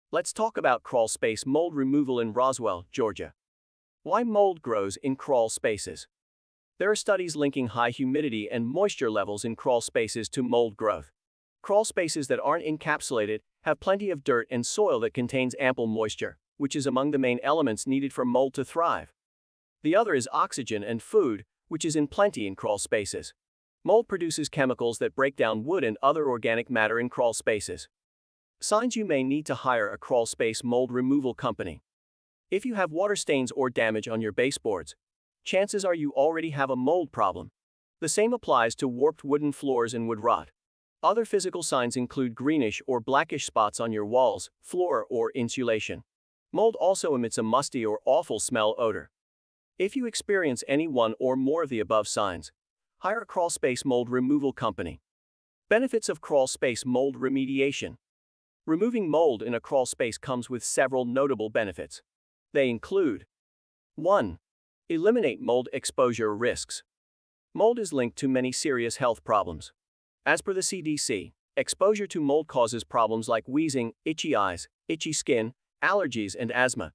Let's talk about crawlspace mold removal in Roswell, Georgia. Why mold grows in crawl spaces? There are studies linking high humidity and moisture levels in crawl spaces to mold growth. Crawl spaces that aren't encapsulated have plenty of dirt and soil that contains ample moisture, which is among the main elements needed for mold to thrive. The other is oxygen and food, which is in plenty in crawl spaces. Mold produces chemicals that break down wood and other organic matter in crawl spaces. Signs you may need to hire a crawl space mold removal company. If you have water stains or damage on your baseboards, chances are you already have a mold problem. The same applies to warped wooden floors and wood rot. Other physical signs include greenish or blackish spots on your walls, floor, or insulation. Mold also emits a musty or awful smell odor. If you experience any one or more of the above signs, hire a crawlspace mold removal company. Benefits of crawlspace mold remediation. Removing mold in a crawlspace comes with several notable benefits. They include 1. Eliminate mold exposure risks. Mold is linked to many serious health problems. As per the CDC, exposure to mold causes problems like wheezing, itchy eyes, itchy skin, allergies, and asthma.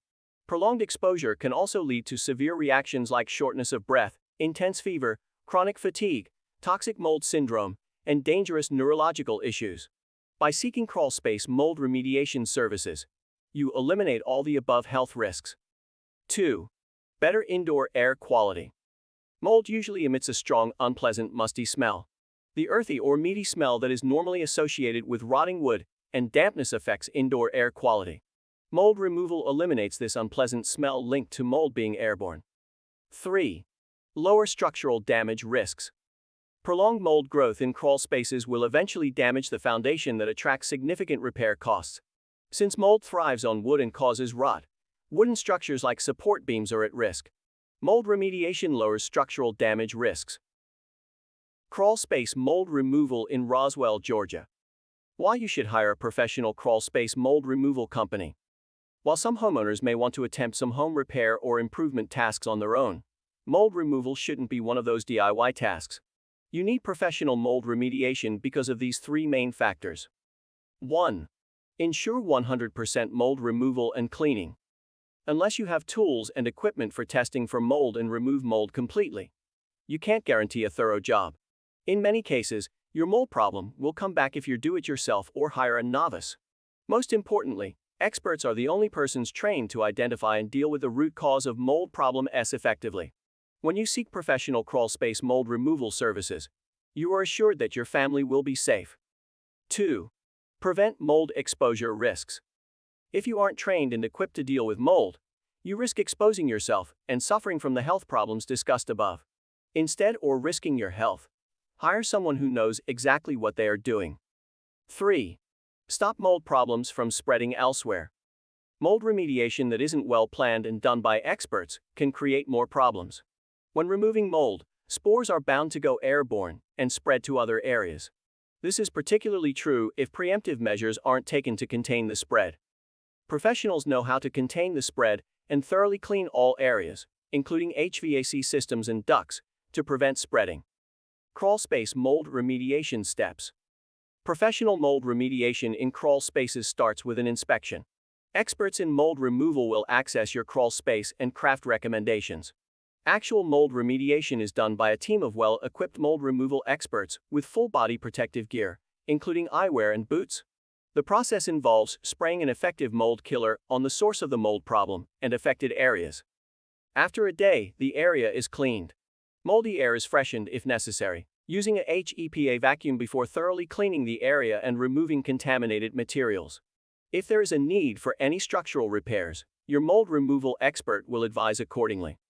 Prolonged exposure can also lead to severe reactions like shortness of breath, intense fever, chronic fatigue, toxic mold syndrome, and dangerous neurological issues. By seeking crawlspace mold remediation services, you eliminate all the above health risks. 2. Better indoor air quality. Mold usually emits a strong, unpleasant, musty smell. The earthy or meaty smell that is normally associated with rotting wood and dampness affects indoor air quality. Mold removal eliminates this unpleasant smell linked to mold being airborne. 3. Lower structural damage risks. Prolonged mold growth in crawl spaces will eventually damage the foundation that attracts significant repair costs. Since mold thrives on wood and causes rot, wooden structures like support beams are at risk. Mold remediation lowers structural damage risks. Crawlspace mold removal in Roswell, Georgia. Why you should hire a professional crawlspace mold removal company. While some homeowners may want to attempt some home repair or improvement tasks on their own, mold removal shouldn't be one of those DIY tasks. You need professional mold remediation because of these three main factors. 1. Ensure 100% mold removal and cleaning. Unless you have tools and equipment for testing for mold and remove mold completely, you can't guarantee a thorough job. In many cases, your mold problem will come back if you do it yourself or hire a novice. Most importantly, experts are the only persons trained to identify and deal with the root cause of mold problem effectively. When you seek professional crawlspace mold removal services, you are assured that your family will be safe. 2. Prevent mold exposure risks. If you aren't trained and equipped to deal with mold, you risk exposing yourself and suffering from the health problems discussed above. Instead, or risking your health, hire someone who knows exactly what they are doing. 3. Stop mold problems from spreading elsewhere. Mold remediation that isn't well planned and done by experts can create more problems. When removing mold, spores are bound to go airborne and spread to other areas. This is particularly true if preemptive measures aren't taken to contain the spread. Professionals know how to contain the spread and thoroughly clean all areas, including HVAC systems and ducts, to prevent spreading. Crawlspace mold remediation steps. Professional mold remediation in crawl spaces starts with an inspection. Experts in mold removal will access your crawl space and craft recommendations. Actual mold remediation is done by a team of well-equipped mold removal experts with full-body protective gear, including eyewear and boots. The process involves spraying an effective mold killer on the source of the mold problem and affected areas. After a day, the area is cleaned. Moldy air is freshened if necessary, using a HEPA vacuum before thoroughly cleaning the area and removing contaminated materials. If there is a need for any structural repairs, your mold removal expert will advise accordingly.